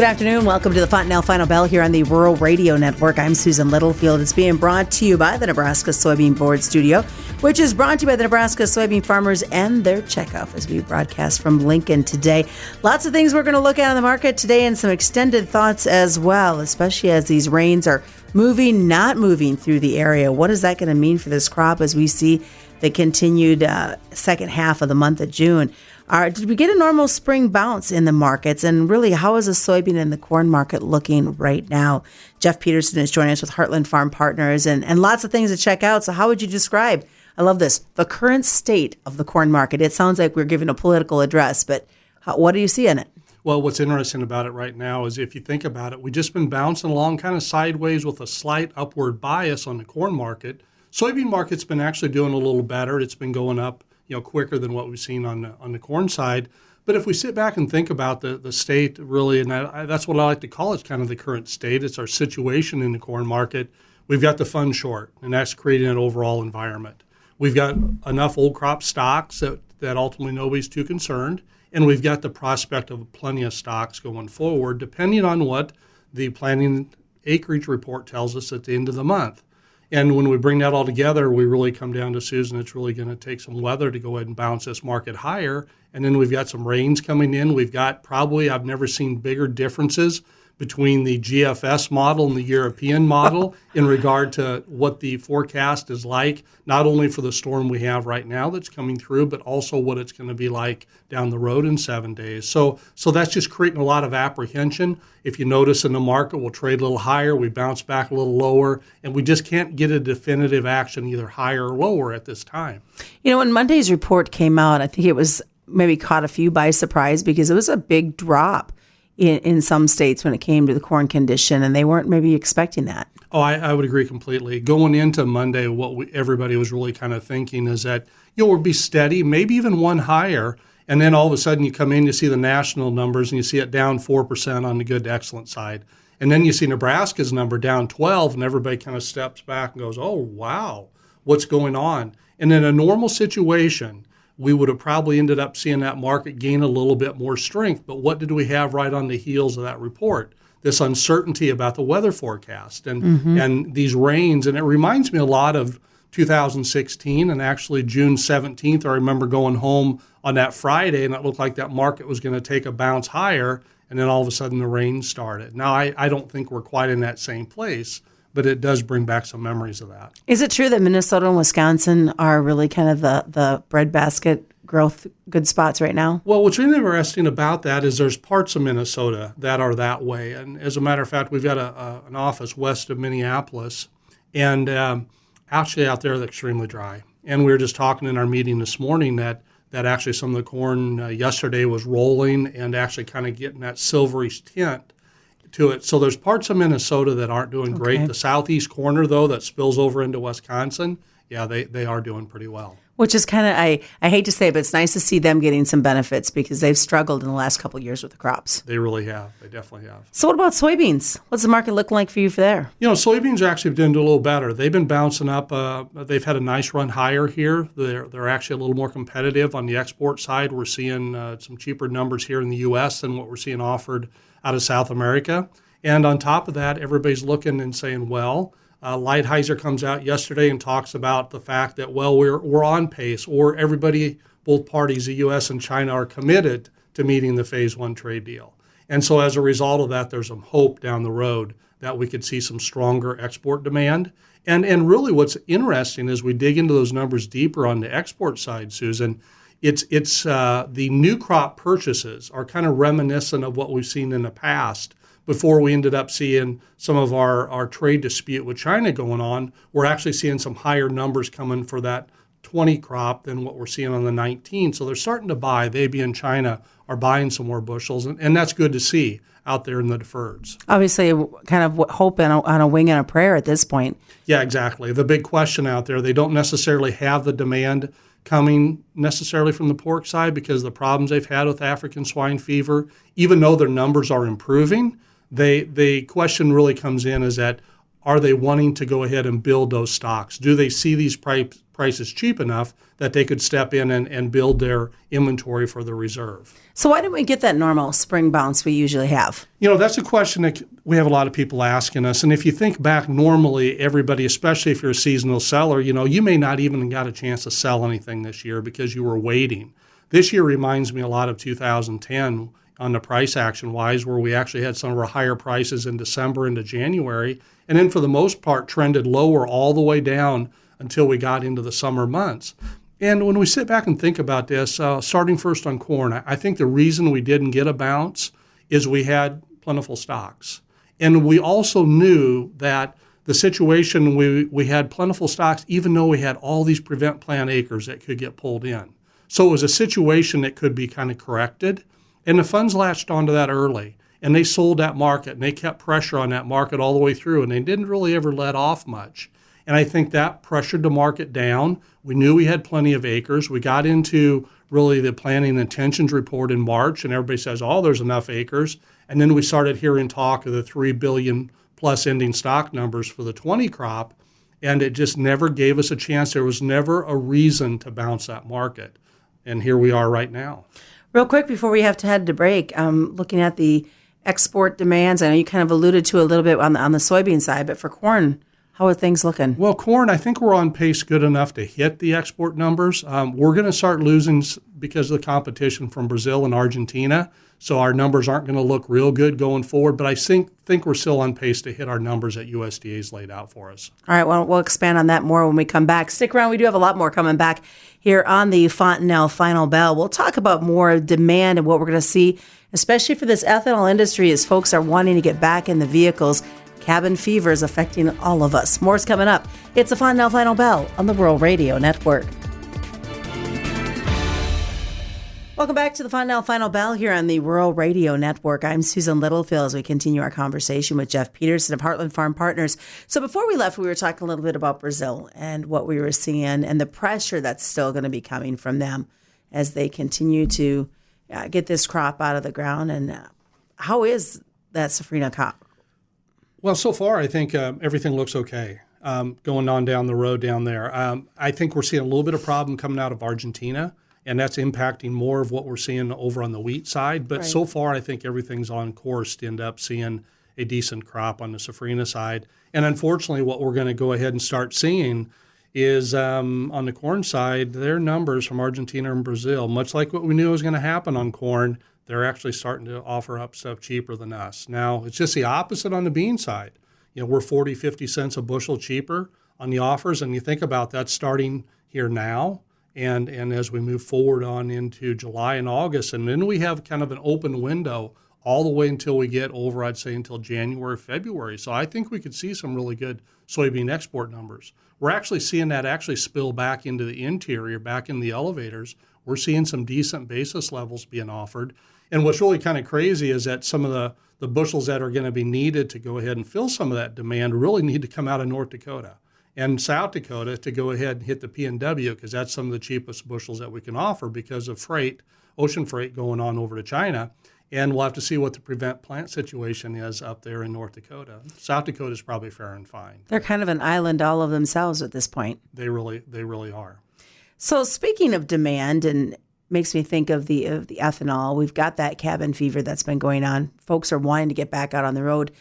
Good afternoon. Welcome to the Fontanelle Final Bell here on the Rural Radio Network. I'm Susan Littlefield. It's being brought to you by the Nebraska Soybean Board Studio, which is brought to you by the Nebraska soybean farmers and their checkoff as we broadcast from Lincoln today. Lots of things we're going to look at in the market today and some extended thoughts as well, especially as these rains are moving, not moving through the area. What is that going to mean for this crop as we see the continued second half of the month of June? Did we get a normal spring bounce in the markets? And really, how is the soybean and the corn market looking right now? Jeff Peterson is joining us with Heartland Farm Partners and lots of things to check out. So how would you describe, I love this, the current state of the corn market? It sounds like we're giving a political address, but what do you see in it? Well, what's interesting about it right now is if you think about it, we've just been bouncing along kind of sideways with a slight upward bias on the corn market. Soybean market's been actually doing a little better. It's been going up quicker than what we've seen on the corn side. But if we sit back and think about the state, really, and that's what I like to call it, kind of the current state. It's our situation in the corn market. We've got the fund short, and that's creating an overall environment. We've got enough old crop stocks that ultimately nobody's too concerned, and we've got the prospect of plenty of stocks going forward, depending on what the planting acreage report tells us at the end of the month. And when we bring that all together, we really come down to, Susan, it's really going to take some weather to go ahead and bounce this market higher. And then we've got some rains coming in. We've got probably, I've never seen bigger differences between the GFS model and the European model in regard to what the forecast is like, not only for the storm we have right now that's coming through, but also what it's going to be like down the road in 7 days. So that's just creating a lot of apprehension. If you notice in the market, we'll trade a little higher, we bounce back a little lower, and we just can't get a definitive action either higher or lower at this time. You know, when Monday's report came out, I think it was maybe caught a few by surprise because it was a big drop in some states when it came to the corn condition, and they weren't maybe expecting that. Oh, I would agree completely. Going into Monday, what everybody was really kind of thinking is that, we'll be steady, maybe even one higher, and then all of a sudden you come in, you see the national numbers, and you see it down 4% on the good to excellent side. And then you see Nebraska's number down 12, and everybody kind of steps back and goes, oh, wow, what's going on? And in a normal situation, we would have probably ended up seeing that market gain a little bit more strength. But what did we have right on the heels of that report? This uncertainty about the weather forecast and these rains. And it reminds me a lot of 2016 and actually June 17th. I remember going home on that Friday, and it looked like that market was going to take a bounce higher. And then all of a sudden the rain started. Now, I don't think we're quite in that same place, but it does bring back some memories of that. Is it true that Minnesota and Wisconsin are really kind of the breadbasket growth good spots right now? Well, what's really interesting about that is there's parts of Minnesota that are that way. And as a matter of fact, we've got an office west of Minneapolis, and actually out there it's extremely dry. And we were just talking in our meeting this morning that actually some of the corn yesterday was rolling and actually kind of getting that silvery tint to it. So there's parts of Minnesota that aren't doing great. The southeast corner, though, that spills over into Wisconsin, they are doing pretty well. Which is kind of, I hate to say it, but it's nice to see them getting some benefits because they've struggled in the last couple of years with the crops. They really have. They definitely have. So what about soybeans? What's the market looking like for you for there? Soybeans are actually doing a little better. They've been bouncing up. They've had a nice run higher here. They're actually a little more competitive on the export side. We're seeing some cheaper numbers here in the U.S. than what we're seeing offered out of South America. And on top of that, everybody's looking and saying, Lighthizer comes out yesterday and talks about the fact that, we're on pace, or everybody, both parties, the U.S. and China, are committed to meeting the Phase 1 trade deal. And so as a result of that, there's some hope down the road that we could see some stronger export demand. And really what's interesting as we dig into those numbers deeper on the export side, Susan, it's the new crop purchases are kind of reminiscent of what we've seen in the past. Before we ended up seeing some of our trade dispute with China going on, we're actually seeing some higher numbers coming for that 20 crop than what we're seeing on the 19. So they're starting to buy. They, being China, are buying some more bushels, and that's good to see out there in the deferreds. Obviously, kind of hoping on a wing and a prayer at this point. Yeah, exactly. The big question out there, they don't necessarily have the demand coming necessarily from the pork side because of the problems they've had with African swine fever. Even though their numbers are improving, the question really comes in is that are they wanting to go ahead and build those stocks? Do they see these prices cheap enough that they could step in and build their inventory for the reserve? So why didn't we get that normal spring bounce we usually have? That's a question that we have a lot of people asking us. And if you think back, normally everybody, especially if you're a seasonal seller, you may not even got a chance to sell anything this year because you were waiting. This year reminds me a lot of 2010 on the price action wise, where we actually had some of our higher prices in December into January, and then for the most part trended lower all the way down until we got into the summer months. And when we sit back and think about this, starting first on corn, I think the reason we didn't get a bounce is we had plentiful stocks. And we also knew that the situation, we had plentiful stocks even though we had all these prevent plan acres that could get pulled in. So it was a situation that could be kind of corrected. And the funds latched onto that early, and they sold that market, and they kept pressure on that market all the way through, and they didn't really ever let off much. And I think that pressured the market down. We knew we had plenty of acres. We got into really the planting intentions report in March, and everybody says, there's enough acres. And then we started hearing talk of the 3 billion plus ending stock numbers for the 20 crop, and it just never gave us a chance. There was never a reason to bounce that market. And here we are right now. Real quick before we have to head to break, looking at the export demands, I know you kind of alluded to a little bit on the soybean side, but for corn, how are things looking? Well, corn, I think we're on pace good enough to hit the export numbers. We're going to start losing because of the competition from Brazil and Argentina, so our numbers aren't going to look real good going forward, but I think we're still on pace to hit our numbers that USDA's laid out for us. All right, well, we'll expand on that more when we come back. Stick around. We do have a lot more coming back here on the Fontanelle Final Bell. We'll talk about more demand and what we're going to see, especially for this ethanol industry as folks are wanting to get back in the vehicles. Cabin fever is affecting all of us. More's coming up. It's the Fontanelle Final Bell on the Rural Radio Network. Welcome back to the Fontanelle Final Bell here on the Rural Radio Network. I'm Susan Littlefield as we continue our conversation with Jeff Peterson of Heartland Farm Partners. So before we left, we were talking a little bit about Brazil and what we were seeing and the pressure that's still going to be coming from them as they continue to get this crop out of the ground. And how is that Safrinha crop? Well, so far, I think everything looks okay going on down the road down there. I think we're seeing a little bit of problem coming out of Argentina, and that's impacting more of what we're seeing over on the wheat side. But So far, I think everything's on course to end up seeing a decent crop on the Safrinha side. And unfortunately, what we're going to go ahead and start seeing is on the corn side, their numbers from Argentina and Brazil, much like what we knew was going to happen on corn, they're actually starting to offer up stuff cheaper than us. Now, it's just the opposite on the bean side. We're 40, 50 cents a bushel cheaper on the offers, and you think about that starting here now and as we move forward on into July and August, and then we have kind of an open window all the way until we get over, I'd say, until January, February. So I think we could see some really good soybean export numbers. We're actually seeing that actually spill back into the interior, back in the elevators. We're seeing some decent basis levels being offered. And what's really kind of crazy is that some of the bushels that are going to be needed to go ahead and fill some of that demand really need to come out of North Dakota and South Dakota to go ahead and hit the P&W, because that's some of the cheapest bushels that we can offer because of freight, ocean freight going on over to China. And we'll have to see what the prevent plant situation is up there in North Dakota. South Dakota is probably fair and fine. They're kind of an island all of themselves at this point. They really are. So speaking of demand, and makes me think of the ethanol, we've got that cabin fever that's been going on. Folks are wanting to get back out on the road.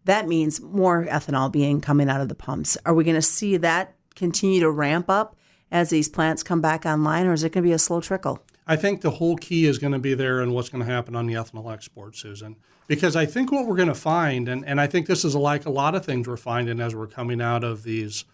That means more ethanol coming out of the pumps. Are we going to see that continue to ramp up as these plants come back online, or is it going to be a slow trickle? I think the whole key is going to be there in what's going to happen on the ethanol export, Susan, because I think what we're going to find, and I think this is like a lot of things we're finding as we're coming out of these,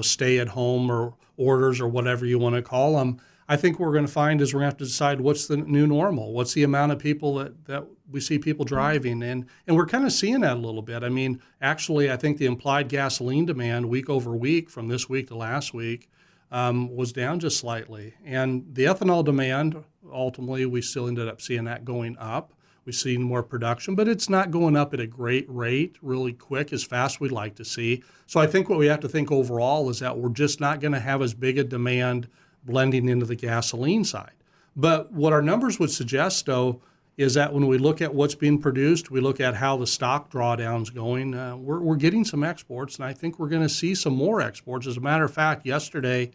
stay-at-home or orders or whatever you want to call them, I think what we're going to find is we're going to have to decide what's the new normal, what's the amount of people that we see people driving, and we're kind of seeing that a little bit. I mean, actually, I think the implied gasoline demand week over week from this week to last week was down just slightly. And the ethanol demand, ultimately, we still ended up seeing that going up. We've seen more production, but it's not going up at a great rate, really quick, as fast as we'd like to see. So I think what we have to think overall is that we're just not going to have as big a demand blending into the gasoline side. But what our numbers would suggest, though, is that when we look at what's being produced, we look at how the stock drawdown's going, we're getting some exports, and I think we're going to see some more exports. As a matter of fact, yesterday,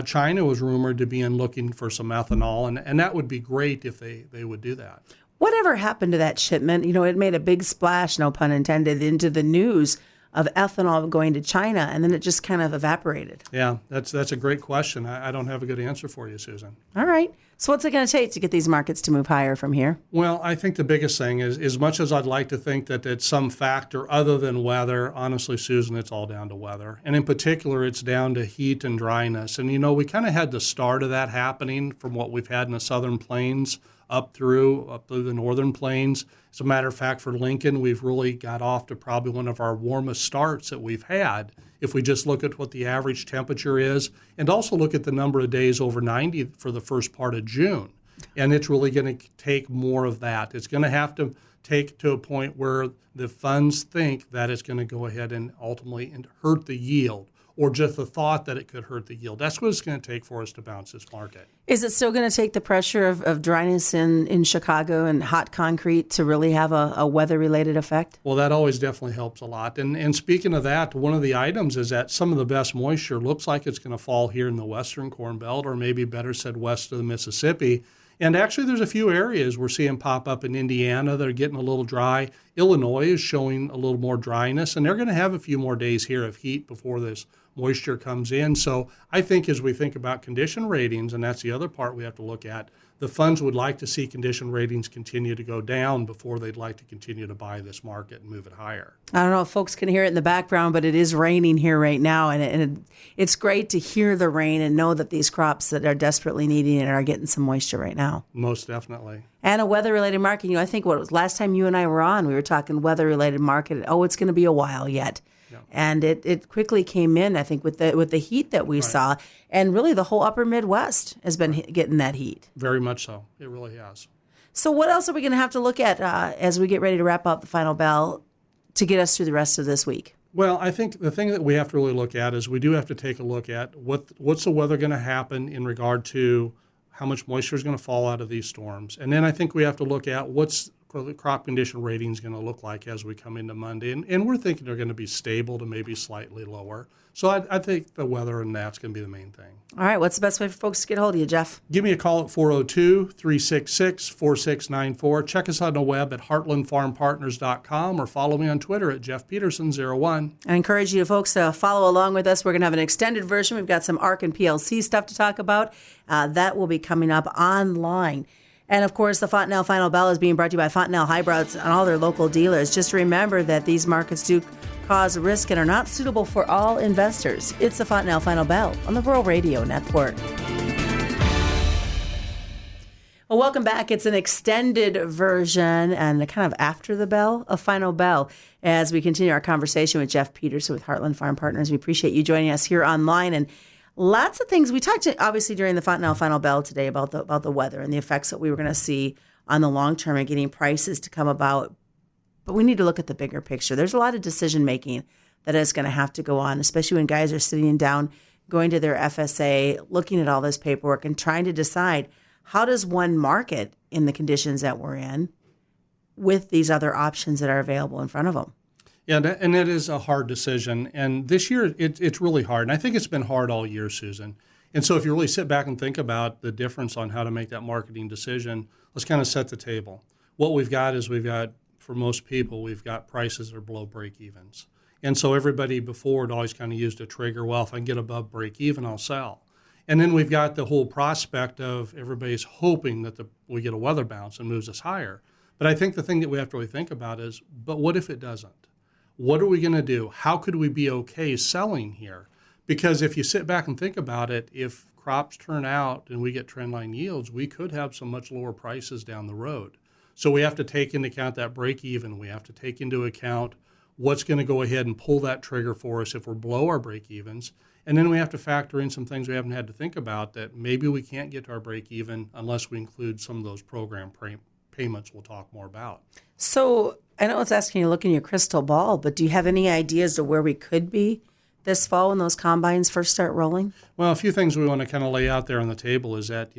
China was rumored to be looking for some ethanol, and that would be great if they would do that. Whatever happened to that shipment? It made a big splash, no pun intended, into the news of ethanol going to China, and then it just kind of evaporated. Yeah, that's a great question. I don't have a good answer for you, Susan. All right. So what's it going to take to get these markets to move higher from here? Well, I think the biggest thing is, as much as I'd like to think that it's some factor other than weather, honestly, Susan, it's all down to weather. And in particular, it's down to heat and dryness. And, we kind of had the start of that happening from what we've had in the southern plains up through the northern plains. As a matter of fact, for Lincoln, we've really got off to probably one of our warmest starts that we've had, if we just look at what the average temperature is, and also look at the number of days over 90 for the first part of June. And it's really going to take more of that. It's going to have to take to a point where the funds think that it's going to go ahead and ultimately hurt the yield, or just the thought that it could hurt the yield. That's what it's going to take for us to bounce this market. Is it still going to take the pressure of dryness in Chicago and hot concrete to really have a weather-related effect? Well, that always definitely helps a lot. And speaking of that, one of the items is that some of the best moisture looks like it's going to fall here in the western Corn Belt, or maybe better said west of the Mississippi. And actually, there's a few areas we're seeing pop up in Indiana that are getting a little dry. Illinois is showing a little more dryness, and they're going to have a few more days here of heat before this moisture comes in. So I think as we think about condition ratings, and that's the other part we have to look at, the funds would like to see condition ratings continue to go down before they'd like to continue to buy this market and move it higher. I don't know if folks can hear it in the background, but it is raining here right now, and it's great to hear the rain and know that these crops that are desperately needing it are getting some moisture right now. Most definitely. And a weather-related market. I think what it was last time you and I were on, we were talking weather-related market. Oh, it's going to be a while yet. Yeah. And it quickly came in, I think, with the heat that we saw. And really the whole upper Midwest has been getting that heat. Very much so. It really has. So what else are we going to have to look at as we get ready to wrap up the final bell to get us through the rest of this week? Well, I think the thing that we have to really look at is we do have to take a look at what's the weather going to happen in regard to how much moisture is going to fall out of these storms. And then I think we have to look at what's the crop condition rating is going to look like as we come into Monday. And we're thinking they're going to be stable to maybe slightly lower. So I think the weather and that's going to be the main thing. All right. What's the best way for folks to get a hold of you, Jeff? Give me a call at 402-366-4694. Check us on the web at heartlandfarmpartners.com or follow me on Twitter at JeffPeterson01. I encourage you folks to follow along with us. We're going to have an extended version. We've got some ARC and PLC stuff to talk about. That will be coming up online. And, of course, the Fontanelle Final Bell is being brought to you by Fontanelle Hybrids and all their local dealers. Just remember that these markets do cause risk and are not suitable for all investors. It's the Fontanelle Final Bell on the Rural Radio Network. Well, welcome back. It's an extended version and kind of after the bell, a final bell, as we continue our conversation with Jeff Peterson with Heartland Farm Partners. We appreciate you joining us here online. And lots of things. We talked, obviously, during the Fontanelle Final Bell today about the weather and the effects that we were going to see on the long term and getting prices to come about. But we need to look at the bigger picture. There's a lot of decision making that is going to have to go on, especially when guys are sitting down, going to their FSA, looking at all this paperwork and trying to decide how does one market in the conditions that we're in with these other options that are available in front of them. Yeah, and it is a hard decision. And this year, it's really hard. And I think it's been hard all year, Susan. And so if you really sit back and think about the difference on how to make that marketing decision, let's kind of set the table. What we've got is for most people, we've got prices that are below break evens. And so everybody before had always kind of used a trigger, well, if I can get above break even, I'll sell. And then we've got the whole prospect of everybody's hoping that we get a weather bounce and moves us higher. But I think the thing that we have to really think about is, but what if it doesn't? What are we going to do? How could we be okay selling here? Because if you sit back and think about it, if crops turn out and we get trendline yields, we could have some much lower prices down the road. So we have to take into account that break even. We have to take into account what's going to go ahead and pull that trigger for us if we're below our break evens. And then we have to factor in some things we haven't had to think about, that maybe we can't get to our break even unless we include some of those program payments we'll talk more about. So I know it's asking you to look in your crystal ball, but do you have any ideas of where we could be this fall when those combines first start rolling? Well, a few things we want to kind of lay out there on the table is that,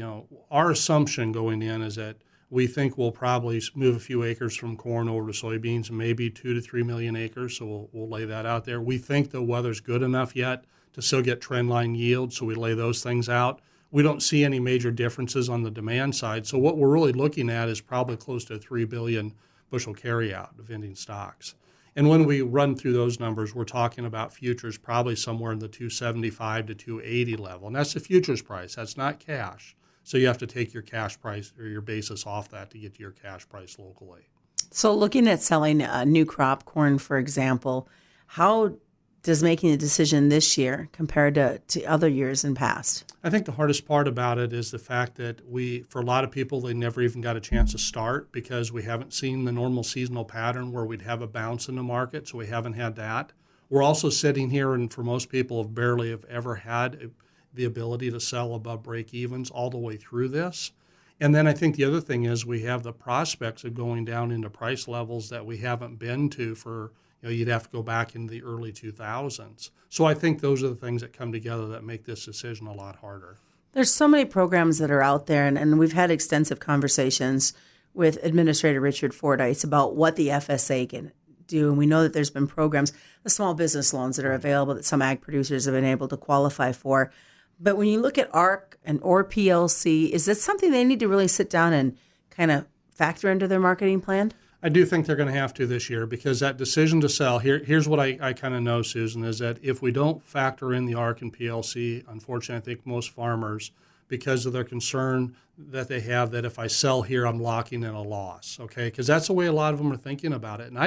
our assumption going in is that We think we'll probably move a few acres from corn over to soybeans, maybe 2 to 3 million acres. So we'll lay that out there. We think the weather's good enough yet to still get trend line yield, so we lay those things out. We don't see any major differences on the demand side. So what we're really looking at is probably close to 3 billion bushel carryout of ending stocks. And when we run through those numbers, we're talking about futures probably somewhere in the 275 to 280 level. And that's the futures price. That's not cash. So you have to take your cash price or your basis off that to get to your cash price locally. So looking at selling new crop corn, for example, how does making a decision this year compared to other years in past? I think the hardest part about it is the fact that for a lot of people, they never even got a chance to start because we haven't seen the normal seasonal pattern where we'd have a bounce in the market, so we haven't had that. We're also sitting here, and for most people, have ever had the ability to sell above break-evens all the way through this. And then I think the other thing is we have the prospects of going down into price levels that we haven't been to for, you'd have to go back in the early 2000s. So I think those are the things that come together that make this decision a lot harder. There's so many programs that are out there, and we've had extensive conversations with Administrator Richard Fordyce about what the FSA can do. And we know that there's been programs, the small business loans that are available that some ag producers have been able to qualify for. But when you look at ARC or PLC, is this something they need to really sit down and kind of factor into their marketing plan? I do think they're going to have to this year because that decision to sell, here's what I kind of know, Susan, is that if we don't factor in the ARC and PLC, unfortunately, I think most farmers, because of their concern that they have that if I sell here, I'm locking in a loss, okay? Because that's the way a lot of them are thinking about it. And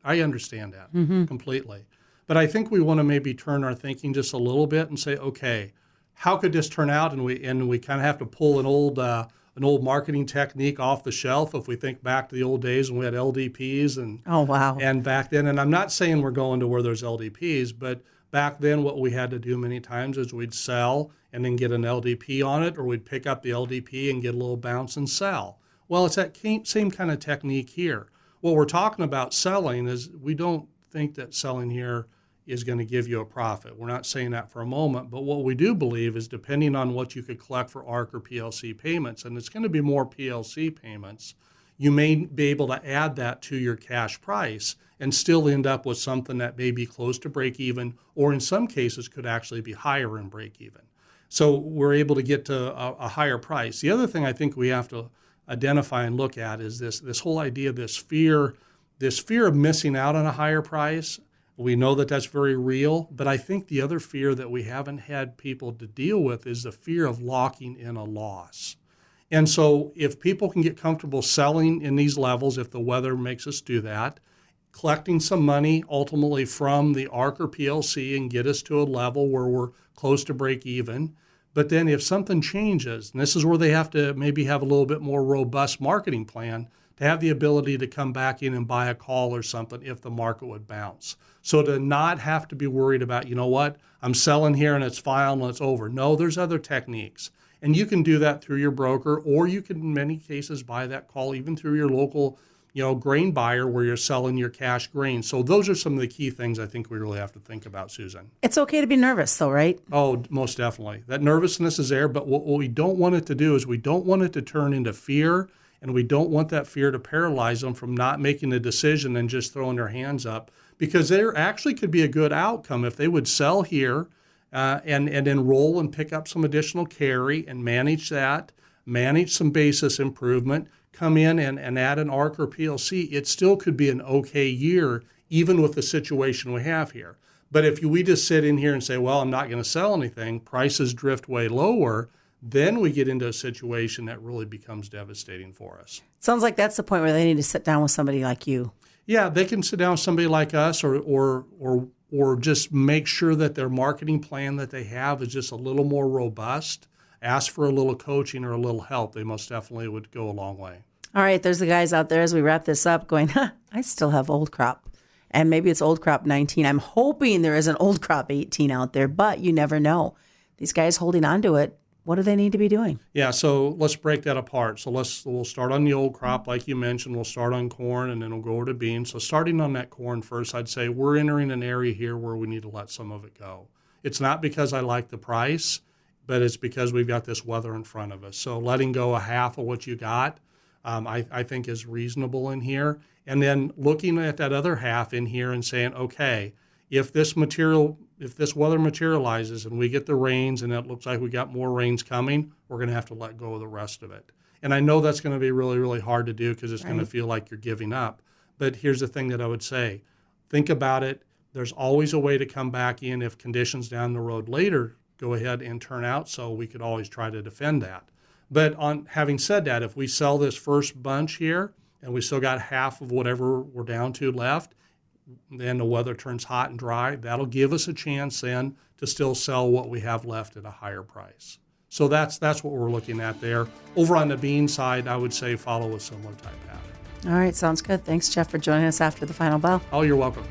I understand that completely. But I think we want to maybe turn our thinking just a little bit and say, okay, how could this turn out? And we kind of have to pull an old marketing technique off the shelf if we think back to the old days when we had LDPs and back then. And I'm not saying we're going to where there's LDPs, but back then what we had to do many times is we'd sell and then get an LDP on it, or we'd pick up the LDP and get a little bounce and sell. Well, it's that same kind of technique here. What we're talking about selling is we don't think that selling here is going to give you a profit. We're not saying that for a moment, but what we do believe is depending on what you could collect for ARC or PLC payments, and it's going to be more PLC payments, you may be able to add that to your cash price and still end up with something that may be close to break even, or in some cases could actually be higher in break even. So we're able to get to a higher price. The other thing I think we have to identify and look at is this whole idea, this fear of missing out on a higher price. We know that that's very real, but I think the other fear that we haven't had people to deal with is the fear of locking in a loss. And so if people can get comfortable selling in these levels, if the weather makes us do that, collecting some money ultimately from the ARC or PLC and get us to a level where we're close to break even. But then if something changes, and this is where they have to maybe have a little bit more robust marketing plan to have the ability to come back in and buy a call or something if the market would bounce. So to not have to be worried about, I'm selling here and it's final and it's over. No, there's other techniques. And you can do that through your broker, or you can in many cases buy that call even through your local, grain buyer where you're selling your cash grain. So those are some of the key things I think we really have to think about, Susan. It's okay to be nervous though, right? Oh, most definitely. That nervousness is there, but what we don't want it to do is we don't want it to turn into fear, and we don't want that fear to paralyze them from not making a decision and just throwing their hands up, because there actually could be a good outcome if they would sell here and enroll and pick up some additional carry and manage some basis improvement, come in and add an ARC or PLC. It still could be an okay year, even with the situation we have here. But if we just sit in here and say, well, I'm not going to sell anything, prices drift way lower, then we get into a situation that really becomes devastating for us. Sounds like that's the point where they need to sit down with somebody like you. Yeah, they can sit down with somebody like us or just make sure that their marketing plan that they have is just a little more robust. Ask for a little coaching or a little help. They most definitely would go a long way. All right, there's the guys out there as we wrap this up going, I still have old crop. And maybe it's old crop 19. I'm hoping there is an old crop 18 out there, but you never know. These guys holding on to it, what do they need to be doing? Yeah, so let's break that apart. So we'll start on the old crop, like you mentioned. We'll start on corn, and then we'll go over to beans. So starting on that corn first, I'd say we're entering an area here where we need to let some of it go. It's not because I like the price, but it's because we've got this weather in front of us. So letting go a half of what you got I think is reasonable in here. And then looking at that other half in here and saying, okay, if this weather materializes and we get the rains and it looks like we got more rains coming, we're going to have to let go of the rest of it. And I know that's going to be really, really hard to do because it's going to feel like you're giving up. But here's the thing that I would say. Think about it. There's always a way to come back in if conditions down the road later go ahead and turn out, so we could always try to defend that. But having said that, if we sell this first bunch here and we still got half of whatever we're down to left, then the weather turns hot and dry, that'll give us a chance then to still sell what we have left at a higher price. So that's what we're looking at there. Over on the bean side, I would say follow a similar type pattern. All right, sounds good. Thanks, Jeff, for joining us after the final bell. Oh, you're welcome.